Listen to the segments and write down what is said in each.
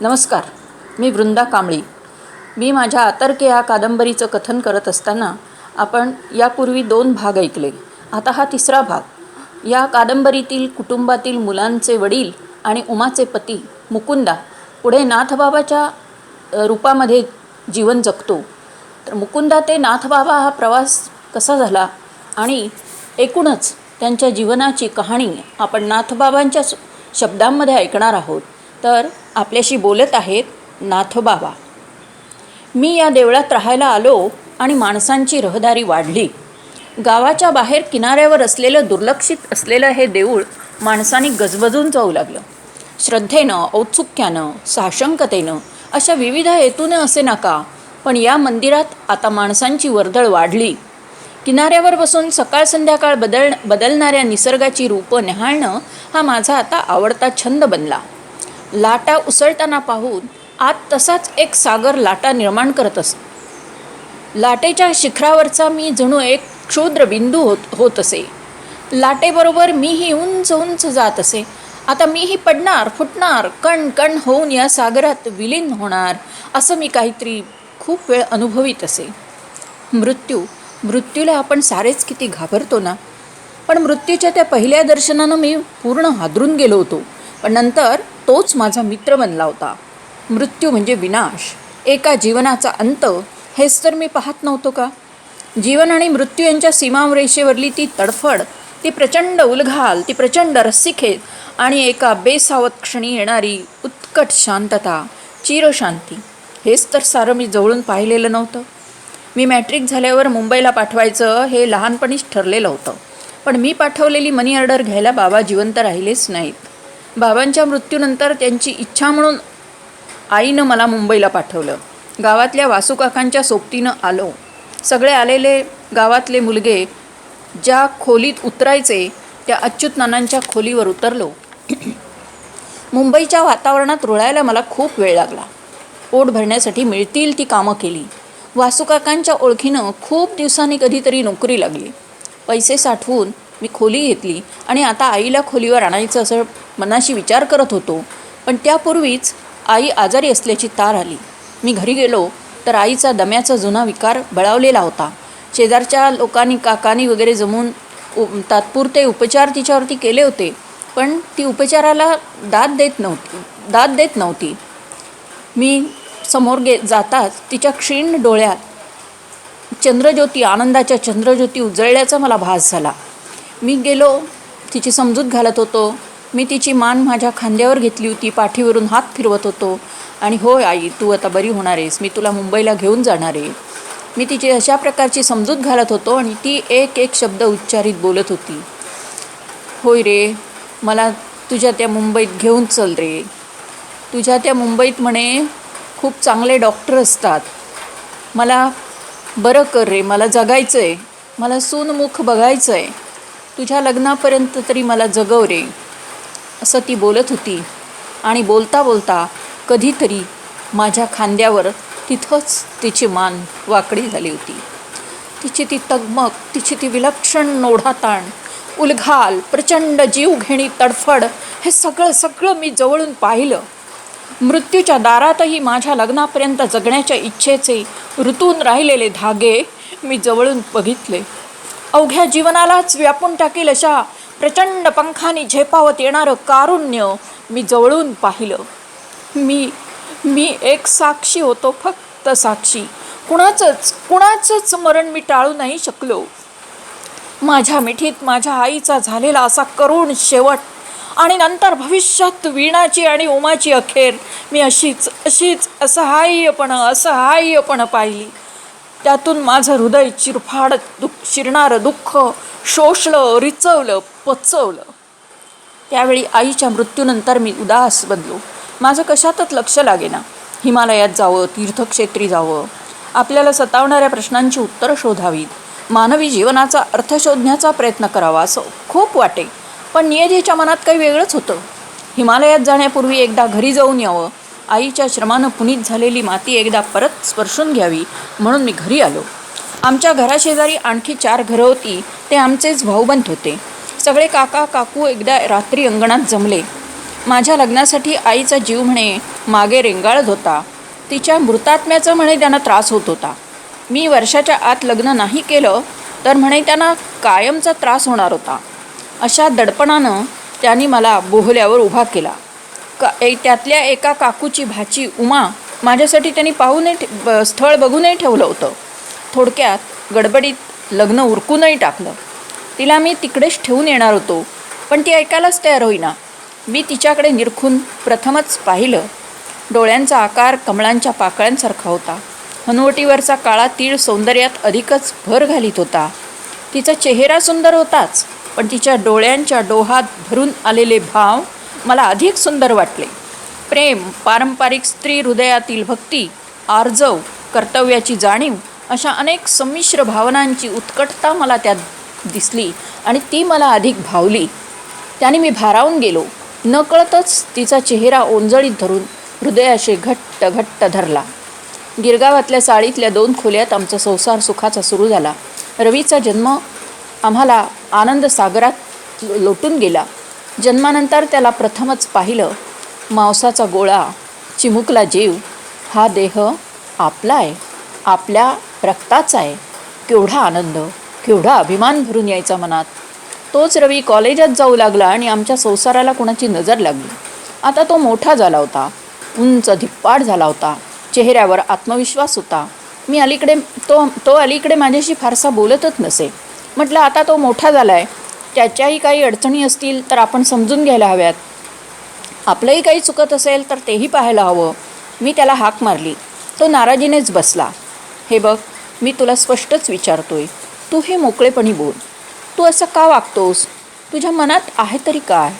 नमस्कार. मी वृंदा कांबळी. मी माझ्या आतर्क्य या कादंबरीचं कथन करत असताना आपण यापूर्वी 2 भाग ऐकले. आता हा 3रा भाग. या कादंबरीतील कुटुंबातील मुलांचे वडील आणि उमाचे पती मुकुंदा पुढे नाथबाबाच्या रूपामध्ये जीवन जगतो. तर मुकुंदा ते नाथबाबा हा प्रवास कसा झाला आणि एकूणच त्यांच्या जीवनाची कहाणी आपण नाथबाबांच्या शब्दांमध्ये ऐकणार आहोत. तर आपल्याशी बोलत आहेत नाथबाबा. मी या देवळात राहायला आलो आणि माणसांची रहदारी वाढली. गावाच्या बाहेर किनाऱ्यावर असलेलं दुर्लक्षित असलेलं हे देऊळ माणसांनी गजबजून जाऊ लागलं. श्रद्धेनं, औत्सुक्यानं, साशंकतेनं, अशा विविध हेतूनं असे नका, पण या मंदिरात आता माणसांची वर्दळ वाढली. किनाऱ्यावर बसून सकाळ संध्याकाळ बदलणाऱ्या निसर्गाची रूपं न्याहाळणं हा माझा आता आवडता छंद बनला. लाटा उसळताना पाहून आत तसाच एक सागर लाटा निर्माण करत असत. लाटेच्या शिखरावरचा मी जणू एक क्षुद्र बिंदू होत असे. लाटेबरोबर मीही उंच उंच जात असे. आता मीही पडणार, फुटणार, कण कण होऊन या सागरात विलीन होणार, असं मी काहीतरी खूप वेळ अनुभवित असे. मृत्यूला आपण सारेच किती घाबरतो ना. पण मृत्यूच्या त्या पहिल्या दर्शनानं मी पूर्ण हादरून गेलो होतो. पण नंतर तोच माझा मित्र बनला होता. मृत्यू म्हणजे विनाश, एका जीवनाचा अंत, हेच तर मी पाहत नव्हतो का. जीवन आणि मृत्यू यांच्या सीमारेषेवरली ती तडफड, ती प्रचंड उलघाल, ती प्रचंड रस्सीखेच आणि एका बेसावत क्षणी येणारी उत्कट शांतता, चिरशांती, हेच तर सारं मी जवळून पाहिलेलं नव्हतं. मी मॅट्रिक झाल्यावर मुंबईला पाठवायचं हे लहानपणीच ठरलेलं होतं. पण मी पाठवलेली मनी ऑर्डर घ्यायला बाबा जिवंत राहिलेच नाहीत. बाबांच्या मृत्यूनंतर त्यांची इच्छा म्हणून आईनं मला मुंबईला पाठवलं. गावातल्या वासूकाकांच्या सोबतीनं आलो. सगळे आलेले गावातले मुलगे ज्या खोलीत उतरायचे त्या अच्युत नानांच्या खोलीवर उतरलो. मुंबईच्या वातावरणात रुळायला मला खूप वेळ लागला. पोट भरण्यासाठी मिळतील ती कामं केली. वासूकाकांच्या ओळखीनं खूप दिवसांनी कधीतरी नोकरी लागली. पैसे साठवून मी खोली घेतली आणि आता आईला खोलीवर आणायचं असं मनाशी विचार करत होतो. पण त्यापूर्वीच आई आजारी असल्याची तार आली. मी घरी गेलो तर आईचा दम्याचा जुना विकार बळावलेला होता. शेजारच्या लोकांनी, काकांनी वगैरे जमून तात्पुरते उपचार तिच्यावरती केले होते, पण ती उपचाराला दाद देत नव्हती. मी समोर जाताच तिच्या क्षीण डोळ्यात चंद्रज्योती, आनंदाच्या चंद्रज्योती उजळल्याचा मला भास झाला. मी गेलो, तिची समजूत घालत होतो. मी तिची मान माझ्या खांद्यावर घेतली होती, पाठीवरून हात फिरवत होतो आणि होय आई, तू आता बरी होणार आहेस, मी तुला मुंबईला घेऊन जाणार आहे. मी तिची अशा प्रकारची समजूत घालत होतो आणि ती एक एक शब्द उच्चारित बोलत होती. होय रे, मला तुझ्या त्या मुंबईत घेऊन चल रे. तुझ्या त्या मुंबईत म्हणे खूप चांगले डॉक्टर असतात. मला बरं कर रे, मला जगायचं आहे, मला सूनमुख बघायचं आहे. तुझ्या लग्नापर्यंत तरी मला जगव रे, असं ती बोलत होती. आणि बोलता बोलता कधीतरी माझ्या खांद्यावर तिथंच तिची मान वाकडी झाली होती. तिची ती तगमग, तिची ती विलक्षण ओढाताण, उलघाल, प्रचंड जीवघेणी तडफड, हे सगळं मी जवळून पाहिलं. मृत्यूच्या दारातही माझ्या लग्नापर्यंत जगण्याच्या इच्छेचे ऋतून राहिलेले धागे मी जवळून बघितले. अवघ्या जीवनालाच व्यापून टाकेल अशा प्रचंड पंखांनी झेपावत येणारं कारुण्य मी जवळून पाहिलं. मी एक साक्षी होतो, फक्त साक्षी. कुणाचंच मरण मी टाळू नाही शकलो. माझ्या मिठीत माझ्या आईचा झालेला असा करुण शेवट आणि नंतर भविष्यात वीणाची आणि उमाची अखेर मी अशीच असहाय्यपणं पाहिली. त्यातून माझं हृदय शिरणारं दुःख शोषलं, रिचवलं, पचवलं. त्यावेळी आईच्या मृत्यूनंतर मी उदास बनलो. माझं कशातच लक्ष लागेना. हिमालयात जावं, तीर्थक्षेत्री जावं, आपल्याला सतावणाऱ्या प्रश्नांची उत्तरं शोधावीत, मानवी जीवनाचा अर्थ शोधण्याचा प्रयत्न करावा असं खूप वाटे. पण नियतीच्या मनात काही वेगळंच होतं. हिमालयात जाण्यापूर्वी एकदा घरी जाऊन यावं, आईच्या श्रमानं पुनीत झालेली माती एकदा परत स्पर्शून घ्यावी म्हणून मी घरी आलो. आमच्या घराशेजारी आणखी 4 घरं होती. ते आमचेच भाऊबंद होते. सगळे काका काकू एकदा रात्री अंगणात जमले. माझ्या लग्नासाठी आईचा जीव म्हणे मागे रेंगाळत होता. तिच्या मृतात्म्याचा म्हणे त्यांना त्रास होत होता. मी वर्षाच्या आत लग्न नाही केलं तर म्हणे त्यांना कायमचा त्रास होणार होता. अशा दडपणानं त्यांनी मला बोहल्यावर उभा केला. त्यातल्या एका काकूची भाची उमा माझ्यासाठी त्यांनी स्थळ बघूनही ठेवलं होतं. थोडक्यात गडबडीत लग्न उरकूनही टाकलं. तिला मी तिकडेच ठेवून येणार होतो, पण ती ऐकायलाच तयार होईना. मी तिच्याकडे निरखून प्रथमच पाहिलं. डोळ्यांचा आकार कमळांच्या पाकळ्यांसारखा होता. हनुवटीवरचा काळा तीळ सौंदर्यात अधिकच भर घालीत होता. तिचा चेहरा सुंदर होताच, पण तिच्या डोळ्यांच्या डोहात भरून आलेले भाव मला अधिक सुंदर वाटले. प्रेम, पारंपरिक स्त्री हृदयातील भक्ती, आर्जव, कर्तव्याची जाणीव अशा अनेक संमिश्र भावनांची उत्कटता मला त्यात दिसली आणि ती मला अधिक भावली. त्याने मी भारावून गेलो. नकळतच तिचा चेहरा ओंजळीत धरून हृदयाशी घट्ट घट्ट धरला. गिरगावातल्या चाळीतल्या 2 खोल्यात आमचा संसार सुखाचा सुरू झाला. रवीचा जन्म आम्हाला आनंद सागरात लोटून गेला. जन्मानंतर त्याला प्रथमच पाहिलं. मांसाचा गोळा, चिमुकला जीव. हा देह आपला आहे, आपल्या रक्ताचा आहे. केवढा आनंद, केवढा अभिमान भरून यायचा मनात. तोच रवी कॉलेजात जाऊ लागला आणि आमच्या संसाराला कुणाची नजर लागली. आता तो मोठा झाला होता, उंच धिप्पाड झाला होता, चेहऱ्यावर आत्मविश्वास होता. मी अलीकडे तो अलीकडे माझ्याशी फारसा बोलतच नसे. म्हटलं आता तो मोठा झाला आहे, त्याच्याही काही अडचणी असतील तर आपण समजून घ्यायला हव्यात. आपलंही काही चुकत असेल तर तेही पाहायला हवं. मी त्याला हाक मारली. तो नाराजीनेच बसला. हे बघ, मी तुला स्पष्टच विचारतोय, तू हे मोकळेपणी बोल. तू असं का वागतोस? तुझ्या मनात आहे तरी काय?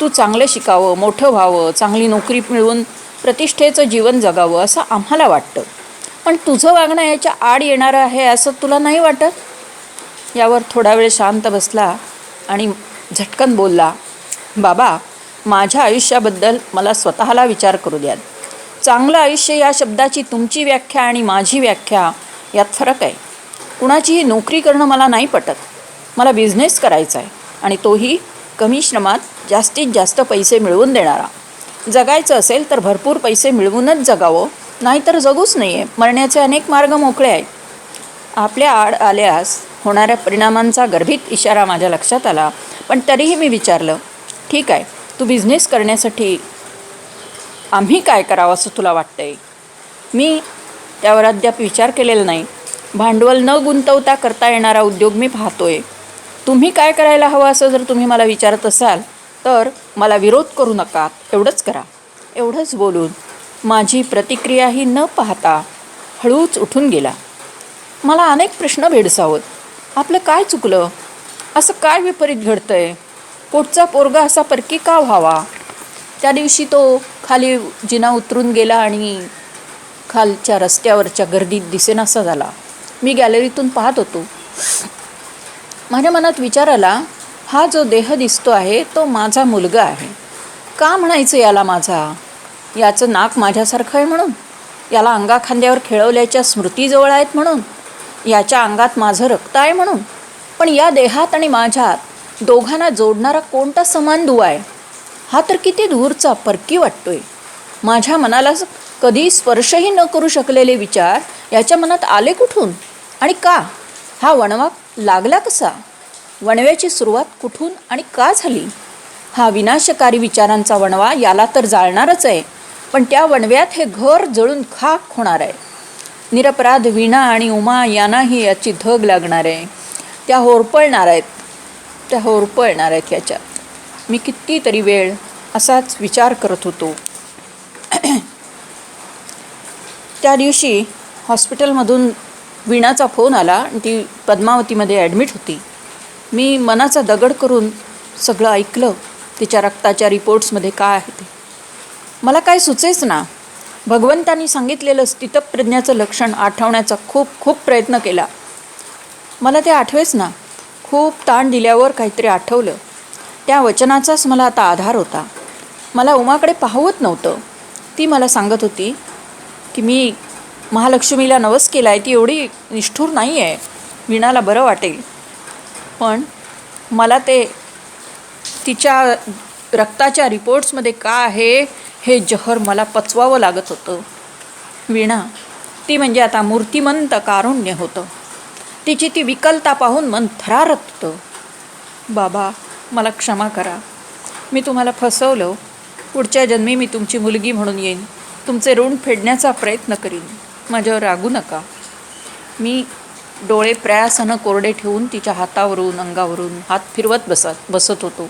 तू चांगलं शिकावं, मोठं व्हावं, चांगली नोकरी मिळवून प्रतिष्ठेचं जीवन जगावं असं आम्हाला वाटतं, पण तुझं वागणं याच्या आड येणारं आहे असं तुला नाही वाटत? यावर थोडा वेळ शांत बसला आणि झटकन बोलला, बाबा, माझ्या आयुष्याबद्दल मला स्वतःला विचार करू द्याल. चांगलं आयुष्य या शब्दाची तुमची व्याख्या आणि माझी व्याख्या यात फरक आहे. कुणाचीही नोकरी करणं मला नाही पटत. मला बिझनेस करायचा आहे, आणि तोही कमी श्रमात जास्तीत जास्त पैसे मिळवून देणारा. जगायचं असेल तर भरपूर पैसे मिळवूनच जगावं, नाहीतर जगूच नाही आहे. मरण्याचे अनेक मार्ग मोकळे आहेत. आपल्या आड आल्यास होणाऱ्या परिणामांचा गर्भित इशारा माझ्या लक्षात आला, पण तरीही मी विचारलं, ठीक आहे, तू बिझनेस करण्यासाठी आम्ही काय करावं असं तुला वाटतंय? मी त्यावर अद्याप विचार केलेला नाही. भांडवल न गुंतवता करता येणारा उद्योग मी पाहतोय. तुम्ही काय करायला हवं असं जर तुम्ही मला विचारत असाल तर मला विरोध करू नका, एवढंच करा. एवढंच बोलून माझी प्रतिक्रियाही न पाहता हळूच उठून गेला. मला अनेक प्रश्न भेडसावत. आपलं काय चुकलं? असं काय विपरीत घडतंय? पोटचा पोरगा असा परकी का व्हावा? त्या दिवशी तो खाली जिना उतरून गेला आणि खालच्या रस्त्यावरच्या गर्दीत दिसेनासा झाला. मी गॅलरीतून पाहत होतो. माझ्या मनात विचार आला, हा जो देह दिसतो आहे तो माझा मुलगा आहे. का म्हणायचं याला माझा? याचं नाक माझ्यासारखं आहे म्हणून? याला अंगाखांद्यावर खेळवल्याच्या स्मृतीजवळ आहेत म्हणून? याच्या अंगात माझं रक्त आहे म्हणून? पण या देहात आणि माझ्यात दोघांना जोडणारा कोणता समान दुवा आहे? हा तर किती दूरचा, परकी वाटतोय. माझ्या मनाला कधी स्पर्शही न करू शकलेले विचार याच्या मनात आले कुठून आणि का? हा वणवा लागला कसा? वणव्याची सुरुवात कुठून आणि का झाली? हा विनाशकारी विचारांचा वणवा याला तर जाळणारच आहे, पण त्या वणव्यात हे घर जळून खाक होणार आहे. निरपराध वीणा आणि उमा यांनाही याची धग लागणार आहे. त्या होरपळणार आहेत याच्यात. मी कितीतरी वेळ असाच विचार करत होतो. त्या दिवशी हॉस्पिटलमधून वीणाचा फोन आला आणि ती पद्मावतीमध्ये ॲडमिट होती. मी मनाचा दगड करून सगळं ऐकलं. तिच्या रक्ताच्या रिपोर्ट्समध्ये काय आहे ते मला काय सुचेच ना. भगवंतांनी सांगितलेलं स्थितप्रज्ञाचं लक्षण आठवण्याचा खूप प्रयत्न केला. मला ते आठवेच ना. खूप ताण दिल्यावर काहीतरी आठवलं. त्या वचनाचाच मला आता आधार होता. मला उमाकडे पाहवत नव्हतं. ती मला सांगत होती की मी महालक्ष्मीला नवस केला आहे, ती एवढी निष्ठूर नाही आहे, वीणाला बरं वाटेल. पण मला ते तिच्या रक्ताच्या रिपोर्ट्समध्ये काय आहे हे जहर मला पचवावं लागत होतं. वीणा ती म्हणजे आता मूर्तिमंत कारुण्य होतं. तिची ती विकलता पाहून मन थरारत होतं. बाबा मला क्षमा करा, मी तुम्हाला फसवलं. पुढच्या जन्मी मी तुमची मुलगी म्हणून येईन, तुमचे ऋण फेडण्याचा प्रयत्न करीन, माझ्यावर रागू नका. मी डोळे प्रयासानं कोरडे ठेवून तिच्या हातावरून अंगावरून हात फिरवत बसत होतो.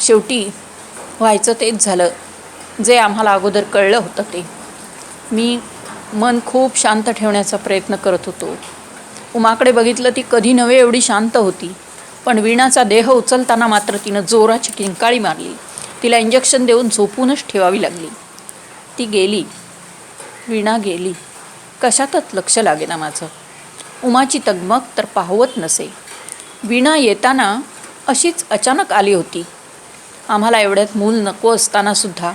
शेवटी व्हायचं तेच झालं जे आम्हाला अगोदर कळलं होतं ते. मी मन खूप शांत ठेवण्याचा प्रयत्न करत होतो. उमाकडे बघितलं, ती कधी नव्हे एवढी शांत होती. पण वीणाचा देह उचलताना मात्र तिनं जोराची किंकाळी मारली. तिला इंजेक्शन देऊन झोपूनच ठेवावी लागली. ती गेली. वीणा गेली. कशातच लक्ष लागेना माझं. उमाची तगमग तर पाहवत नसे. वीणा येताना अशीच अचानक आली होती. आम्हाला एवढ्यात मूल नको असतानासुद्धा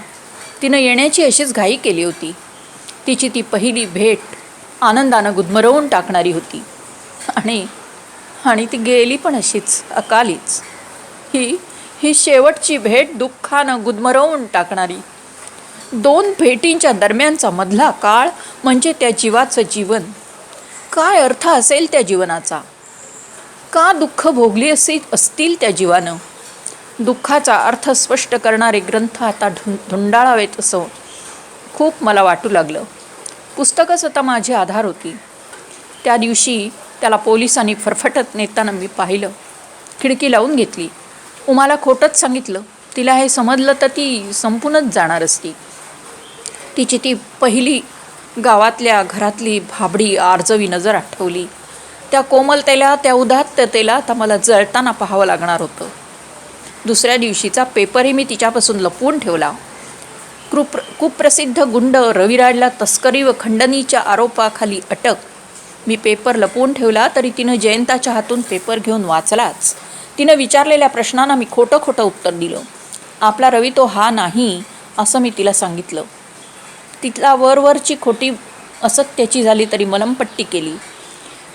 तिनं येण्याची अशीच घाई केली होती. तिची ती पहिली भेट आनंदानं गुदमरवून टाकणारी होती. आणि ती गेली पण अशीच अकालीच. ही शेवटची भेट दुःखानं गुदमरवून टाकणारी. 2 भेटींच्या दरम्यानचा मधला काळ म्हणजे त्या जीवाचं जीवन. काय अर्थ असेल त्या जीवनाचा? का दुःख भोगली असतील त्या जीवानं? दुःखाचा अर्थ स्पष्ट करणारे ग्रंथ आता धुंडाळावेत असं खूप मला वाटू लागलं. पुस्तकच आता माझी आधार होती. त्या दिवशी त्याला पोलिसांनी फरफटत नेताना मी पाहिलं. खिडकी लावून घेतली. उमाला खोटंच सांगितलं. तिला हे समजलं तर ती संपूनच जाणार असती. तिची ती पहिली गावातल्या घरातली भाबडी आर्जवी नजर आठवली. त्या कोमलतेला, त्या उदात्ततेला आता मला जळताना पाहावं लागणार होतं. दुसऱ्या दिवशीचा पेपरही मी तिच्यापासून लपवून ठेवला. कुप्रसिद्ध गुंड रविराजला तस्करी व खंडणीच्या आरोपाखाली अटक. मी पेपर लपवून ठेवला तरी तिनं जयंताच्या हातून पेपर घेऊन वाचलाच. तिनं विचारलेल्या प्रश्नांना मी खोटं उत्तर दिलं. आपला रवी तो हा नाही असं मी तिला सांगितलं. तिथला वरवरची खोटी असत्याची झाली तरी मलमपट्टी केली.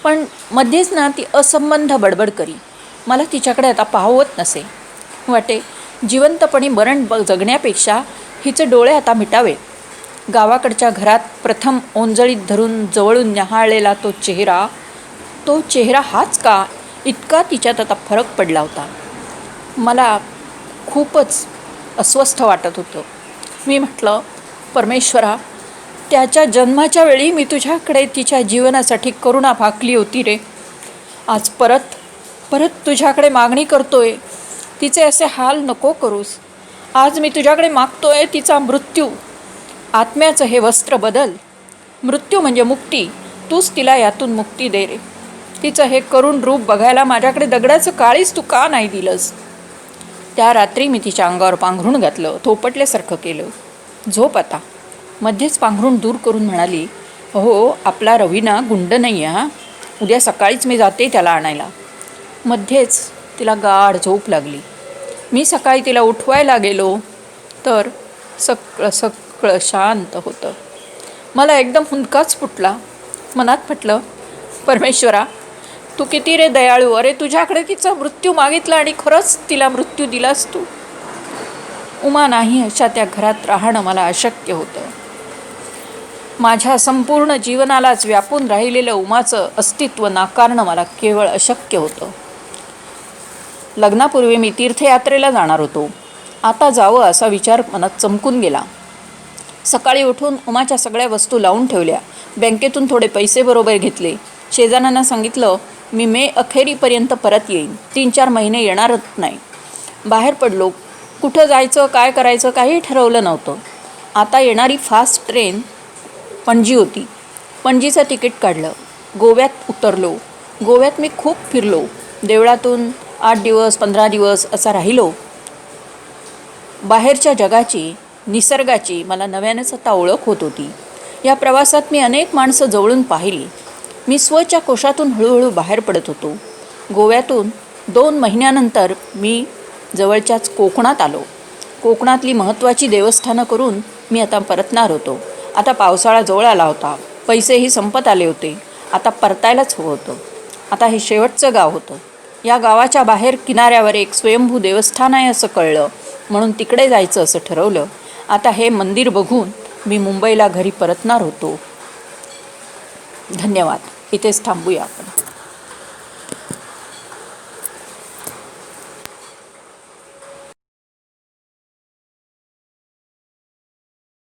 पण मध्येच ना ती असंबंध बडबड करी. मला तिच्याकडे आता पाहवत नसे. वाटे जिवंतपणी मरण जगण्यापेक्षा हिचे डोळे आता मिटावे. गावाकडच्या घरात प्रथम ओंजळीत धरून जवळून न्याहाळलेला तो चेहरा हाच का, इतका तिच्यात आता फरक पडला होता. मला खूपच अस्वस्थ वाटत होतं. मी म्हटलं, परमेश्वरा, त्याच्या जन्माच्या वेळी मी तुझ्याकडे तिच्या जीवनासाठी करुणा भाकली होती रे. आज परत तुझ्याकडे मागणी करतोय. तिचे असे हाल नको करूस. आज मी तुझ्याकडे मागतोय तिचा मृत्यू. आत्म्याचं हे वस्त्र बदल. मृत्यू म्हणजे मुक्ती. तूच तिला यातून मुक्ती दे रे. तिचं हे करुण रूप बघायला माझ्याकडे दगडाचं काळीच तू का नाही दिलंस? त्या रात्री मी तिच्या अंगावर पांघरूण घातलं, थोपटल्यासारखं केलं. झोप आता. मध्येच पांघरूण दूर करून म्हणाली, हो आपला रवीना गुंड नाही हा. उद्या सकाळीच मी जाते त्याला आणायला. मध्येच तिला गाढ झोप लागली. मी सकाळी तिला उठवायला गेलो तर सगळं शांत होतं. मला एकदम हुंदकाच फुटला. मनात म्हटलं, परमेश्वरा, तू किती रे दयाळू. अरे तुझ्याकडे तिचा मृत्यू मागितला आणि खरंच तिला मृत्यू दिलास तू. उमा नाही अशा त्या घरात राहणं मला अशक्य होतं. माझ्या संपूर्ण जीवनालाच व्यापून राहिलेलं उमाचं अस्तित्व नाकारणं मला केवळ अशक्य होतं. लग्नापूर्वी मी तीर्थयात्रेला जाणार होतो. आता जावं असा विचार मनात चमकून गेला. सकाळी उठून उमाच्या सगळ्या वस्तू लावून ठेवल्या. बँकेतून थोडे पैसे बरोबर घेतले. शेजाऱ्यांना सांगितलं, मी मे अखेरीपर्यंत परत येईन. 3-4 महिने येणारच नाही. बाहेर पडलो. कुठं जायचं, काय करायचं काही ठरवलं नव्हतं. आता येणारी फास्ट ट्रेन पणजी होती. पणजीचं तिकीट काढलं. गोव्यात उतरलो. गोव्यात मी खूप फिरलो. देवळातून 8 दिवस 15 दिवस असा राहिलो. बाहेरच्या जगाची, निसर्गाची मला नव्यानेच आता ओळख होत होती. या प्रवासात मी अनेक माणसं जवळून पाहिली. मी स्वच्या कोशातून हळूहळू बाहेर पडत होतो. गोव्यातून 2 महिन्यानंतर मी जवळच्याच कोकणात आलो. कोकणातली महत्त्वाची देवस्थानं करून मी आता परतणार होतो. आता पावसाळा जवळ आला होता. पैसेही संपत आले होते. आता परतायलाच हवं होतं. आता हे शेवटचं गाव होतं. या गावाच्या बाहेर किनाऱ्यावर एक स्वयंभू देवस्थान आहे असं कळलं, म्हणून तिकडे जायचं असं ठरवलं. आता हे मंदिर बघून मी मुंबईला घरी परतणार होतो. धन्यवाद. इथेच थांबूया आपण.